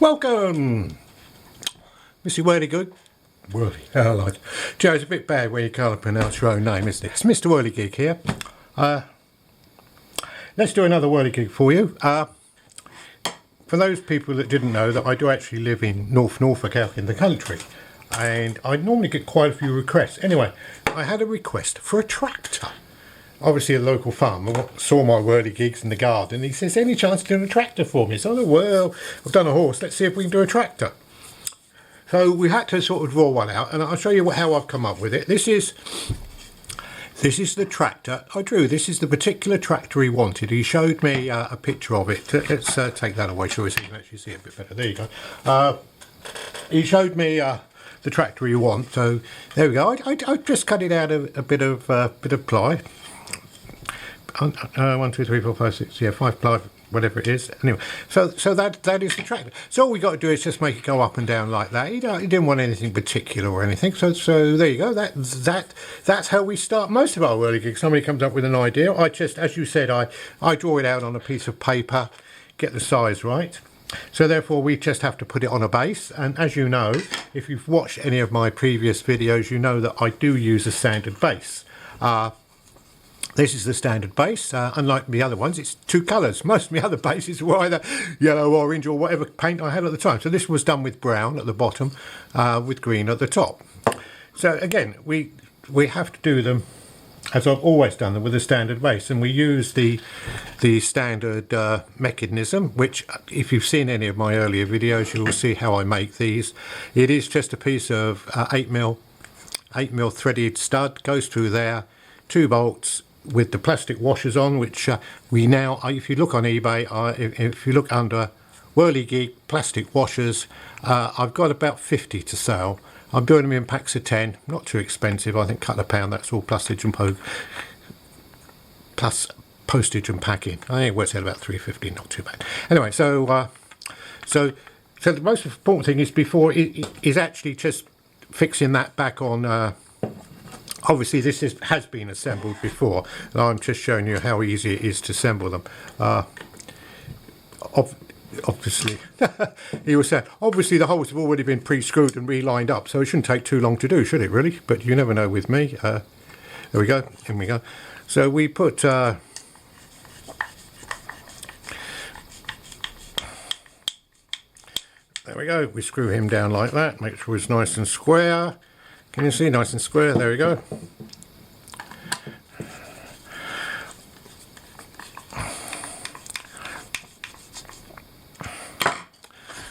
Welcome, Mr. Whirligig. Joe, it's a bit bad when you can't pronounce your own name, isn't it? It's Mr. Whirligig here. Let's do another Whirligig for you. For those people that didn't know, that I do actually live in North Norfolk out in the country, and I normally get quite a few requests. Anyway, I had a request for a tractor. Obviously a local farmer saw my Whirligigs in the garden. He says, any chance of doing a tractor for me? So I thought, well, I've done a horse, let's see if we can do a tractor. So we had to sort of draw one out, and I'll show you how I've come up with it. This is the tractor I drew. This is the particular tractor he wanted. He showed me a picture of it. Let's take that away, shall we, so you can actually see it a bit better. There you go. He showed me the tractor he wants. So there we go. I just cut it out of a bit of ply. 1, 2, 3, 4, 5, 6, yeah, 5 ply, whatever it is. Anyway, so that is the tractor. So all we got to do is just make it go up and down like that. He didn't want anything particular or anything. So there you go. That's how we start most of our Whirligigs. Somebody comes up with an idea. I just, as you said, I draw it out on a piece of paper, get the size right. So therefore we just have to put it on a base, and as you know, if you've watched any of my previous videos, you know that I do use a standard base. This is the standard base. Unlike the other ones, it's 2 colours. Most of my other bases were either yellow, orange, or whatever paint I had at the time. So this was done with brown at the bottom, with green at the top. So again, we have to do them as I've always done them, with a standard base, and we use the standard mechanism, which if you've seen any of my earlier videos, you'll see how I make these. It is just a piece of 8mm threaded stud, goes through there, 2 bolts with the plastic washers on, which we now, if you look on eBay, if you look under Whirligig plastic washers, I've got about 50 to sell. I'm doing them in packs of 10, not too expensive. I think a couple of £1, that's all postage and plus postage and packing. I think it works out about £3.50, not too bad. Anyway, so the most important thing is before is actually just fixing that back on. Obviously this has been assembled before, and I'm just showing you how easy it is to assemble them. Obviously, he was saying, obviously the holes have already been pre-screwed and re-lined up, so it shouldn't take too long to do, should it really? But you never know with me. There we go, in we go. So we put... there we go, we screw him down like that, make sure it's nice and square. Can you see, nice and square? There we go.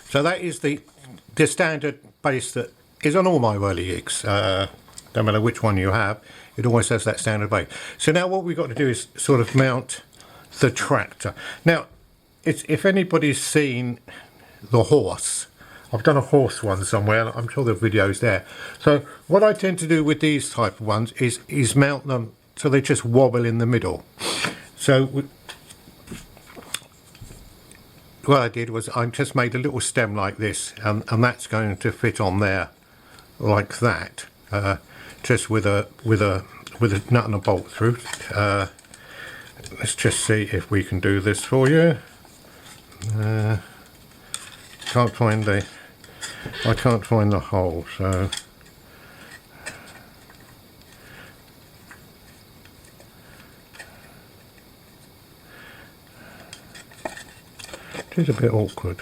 So that is the standard base that is on all my Whirligigs. No matter which one you have, it always has that standard base. So now what we've got to do is sort of mount the tractor. Now, if anybody's seen the horse, I've done a horse one somewhere, I'm sure the video's there. So what I tend to do with these type of ones is mount them so they just wobble in the middle. So what I did was I just made a little stem like this, and that's going to fit on there like that, just with a nut and a bolt through. Let's just see if we can do this for you. I can't find the hole, so it is a bit awkward.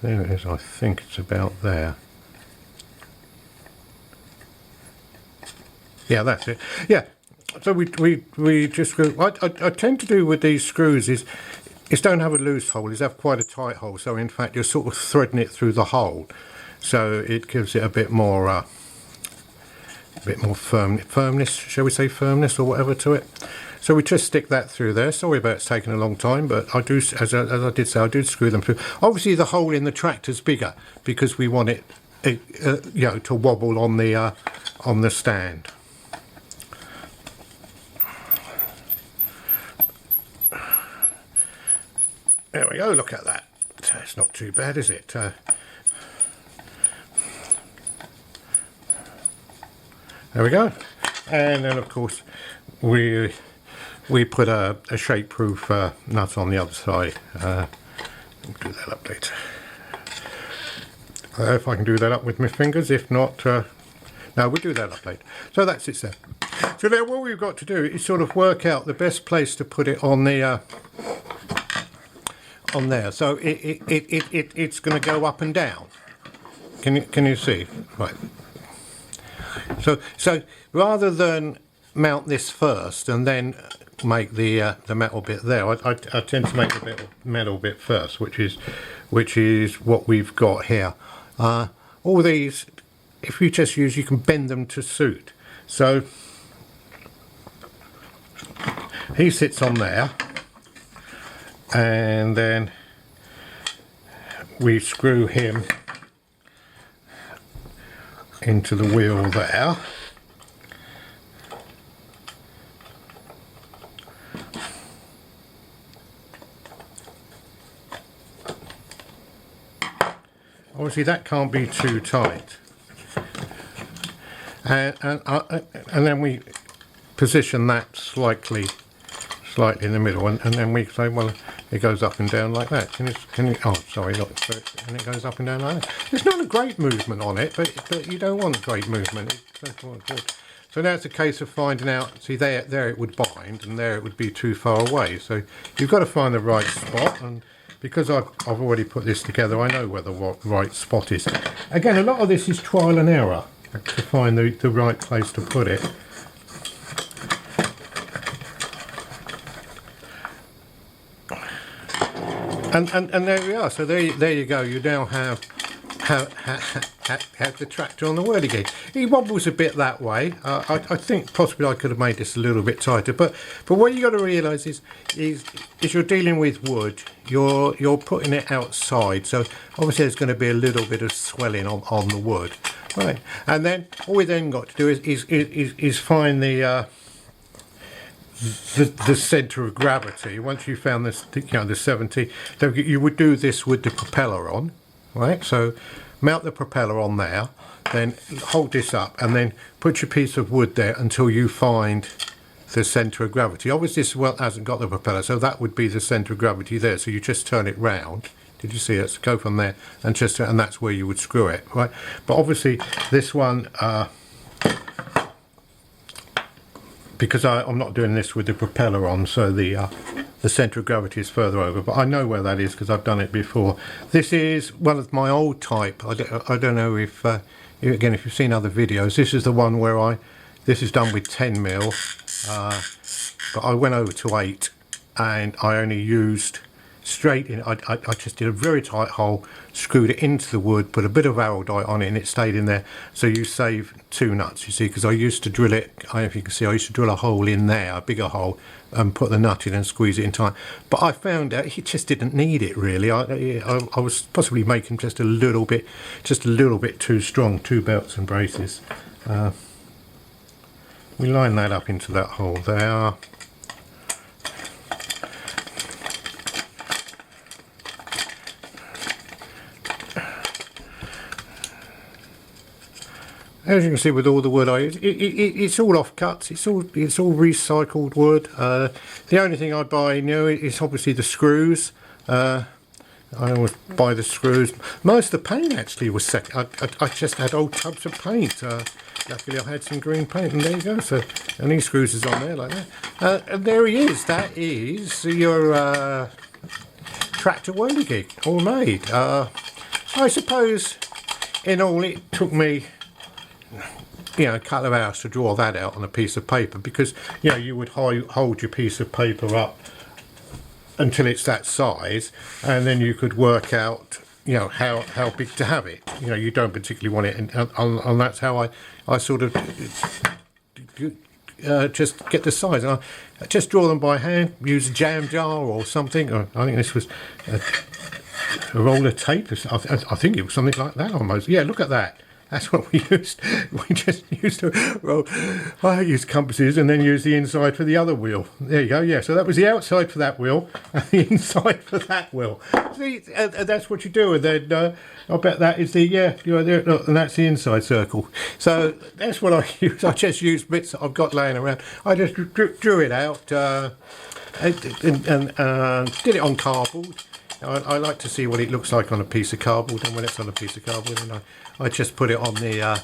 There it is, I think it's about there. Yeah, that's it. Yeah, so we just screw. What I tend to do with these screws is don't have a loose hole, is have quite a tight hole. So in fact you're sort of threading it through the hole, so it gives it a bit more firmness, shall we say, firmness or whatever to it. So we just stick that through there. Sorry about it's taking a long time, but I do, as I did say, I do screw them through. Obviously the hole in the tractor's bigger because we want it, you know, to wobble on the stand. There we go, look at that. It's not too bad, is it? There we go. And then of course we put a shape proof nut on the other side. We'll do that up later. If I can do that up with my fingers, if not, no, we'll do that up later. So that's it there. So now what we've got to do is sort of work out the best place to put it on the on there. So it's going to go up and down. Can you see? Right. So rather than mount this first and then make the metal bit there, I tend to make the metal bit first, which is what we've got here. All these, if you just use, you can bend them to suit. So he sits on there, and then we screw him into the wheel there. Obviously that can't be too tight, and then we position that slightly in the middle, and then we say, well, it goes up and down like that. Can you? Oh, sorry, look, and it goes up and down like that. It's not a great movement on it, but you don't want great movement. So now it's a case of finding out. See, there it would bind, and there it would be too far away. So you've got to find the right spot, and because I've already put this together, I know where the right spot is. Again, a lot of this is trial and error to find the right place to put it. And there we are. So there you go. You now have the tractor on the Whirligig. He wobbles a bit that way. I think possibly I could have made this a little bit tighter. But what you got to realise is you're dealing with wood. You're putting it outside. So obviously there's going to be a little bit of swelling on the wood, right? And then all we then got to do is find the centre of gravity. Once you found this, the 70, you would do this with the propeller on, right? So mount the propeller on there, then hold this up, and then put your piece of wood there until you find the centre of gravity. Obviously this one hasn't got the propeller, so that would be the centre of gravity there. So you just turn it round. Did you see it? So go from there and that's where you would screw it, right? But obviously this one, because I'm not doing this with the propeller on, so the centre of gravity is further over, but I know where that is because I've done it before. This is one of my old type. I don't know if again, if you've seen other videos, this is the one where this is done with 10mm, but I went over to 8 and I only used straight in. I just did a very tight hole, screwed it into the wood, put a bit of araldite on it, and it stayed in there. So you save 2 nuts, you see, because I used to drill it, I don't know if you can see, I used to drill a hole in there, a bigger hole, and put the nut in and squeeze it in tight. But I found out he just didn't need it really. I was possibly making just a little bit too strong, 2 belts and braces. We line that up into that hole there. As you can see with all the wood I use, it's all offcuts, it's all recycled wood. The only thing I buy new is obviously the screws. I always buy the screws. Most of the paint actually was second. I just had old tubs of paint. Luckily I had some green paint, and there you go. So, and these screws is on there like that. And there he is. That is your tractor Whirligig, all made. I suppose in all it took me a couple of hours to draw that out on a piece of paper, because you would hold your piece of paper up until it's that size, and then you could work out how big to have it. You don't particularly want it, and that's how I sort of just get the size. And I just draw them by hand, use a jam jar or something. Or I think this was a roll of tape. I think it was something like that almost. Yeah, look at that. That's what we used. We just used to roll. I used compasses and then used the inside for the other wheel. There you go. Yeah, so that was the outside for that wheel and the inside for that wheel. See, that's what you do. And then I bet that is the and that's the inside circle. So that's what I use. I just used bits that I've got laying around. I just drew it out and did it on cardboard. I like to see what it looks like on a piece of cardboard, and when it's on a piece of cardboard, and I just put it on the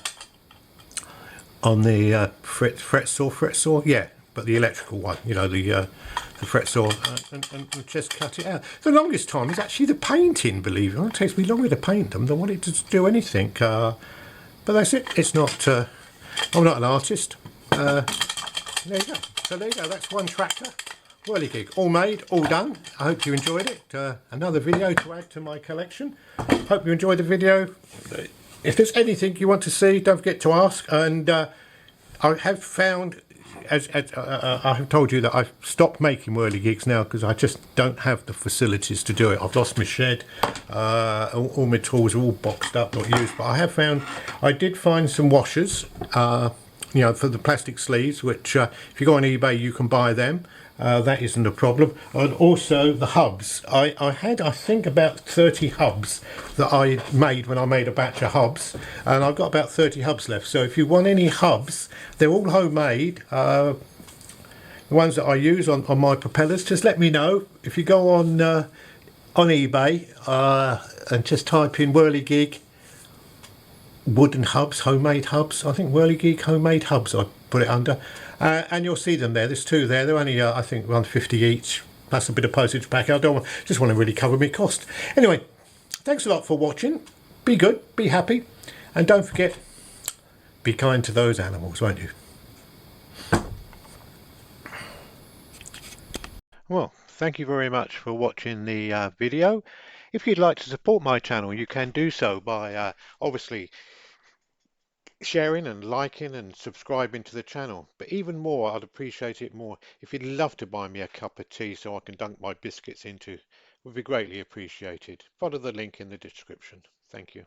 fret saw, yeah, but the electrical one, you know, the fret saw, and just cut it out. The longest time is actually the painting, believe it or not. It takes me longer to paint them than what it to do anything. But that's it. It's not. I'm not an artist. There you go. So there you go. That's one tractor. Whirligig, all made, all done. I hope you enjoyed it. Another video to add to my collection. Hope you enjoyed the video. If there's anything you want to see, don't forget to ask. And I have found, as I have told you, that I've stopped making whirligigs now because I just don't have the facilities to do it. I've lost my shed. All my tools are all boxed up, not used. But I have found, I did find some washers, you know, for the plastic sleeves, which if you go on eBay, you can buy them. That isn't a problem. And also the hubs. I had, I think, about 30 hubs that I made when I made a batch of hubs, and I've got about 30 hubs left. So if you want any hubs, they're all homemade. The ones that I use on my propellers, just let me know. If you go on eBay and just type in Whirligig wooden hubs, homemade hubs. I think Whirligig homemade hubs I put it under, and you'll see them there. There's two there. They're only I think around 50 each, plus a bit of postage back. I don't want, just want to really cover my cost. Anyway, thanks a lot for watching. Be good, be happy, and don't forget, be kind to those animals, won't you? Well, thank you very much for watching the video. If you'd like to support my channel, you can do so by obviously sharing and liking and subscribing to the channel. But even more, I'd appreciate it more if you'd love to buy me a cup of tea so I can dunk my biscuits into. Would be greatly appreciated. Follow the link in the description. Thank you.